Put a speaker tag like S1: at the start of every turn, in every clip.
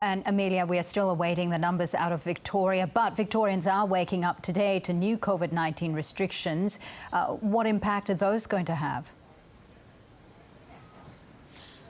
S1: And Emilia, we are still awaiting the numbers out of Victoria, but Victorians are waking up today to new COVID-19 restrictions. What impact are those going to have?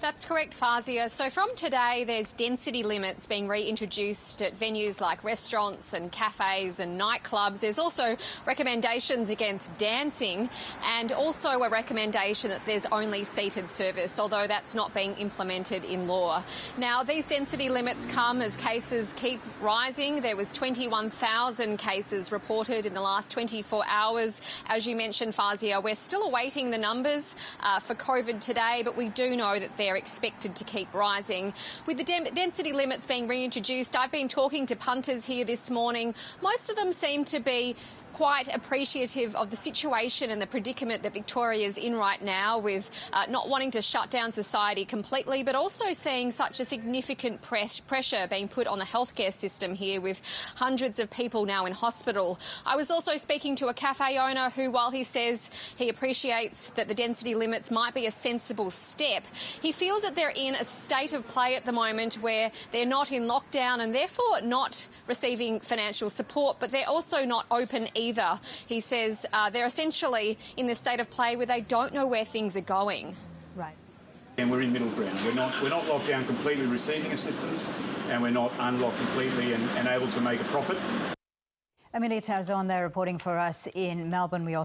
S2: That's correct, Fazia. So from today, there's density limits being reintroduced at venues like restaurants and cafes and nightclubs. There's also recommendations against dancing and also a recommendation that there's only seated service, although that's not being implemented in law. Now, these density limits come as cases keep rising. There was 21,000 cases reported in the last 24 hours. As you mentioned, Fazia, we're still awaiting the numbers for COVID today, but we do know that they're expected to keep rising. With the density limits being reintroduced, I've been talking to punters here this morning. Most of them seem to be quite appreciative of the situation and the predicament that Victoria is in right now, with not wanting to shut down society completely, but also seeing such a significant pressure being put on the healthcare system here, with hundreds of people now in hospital. I was also speaking to a cafe owner who, while he says he appreciates that the density limits might be a sensible step, he feels that they're in a state of play at the moment where they're not in lockdown and therefore not receiving financial support, but they're also not open either. He says they're essentially in this state of play where they don't know where things are going.
S1: Right.
S3: And we're in middle ground. We're not locked down completely receiving assistance, and we're not unlocked completely and able to make a profit.
S1: Emilia Terzon there reporting for us in Melbourne. We also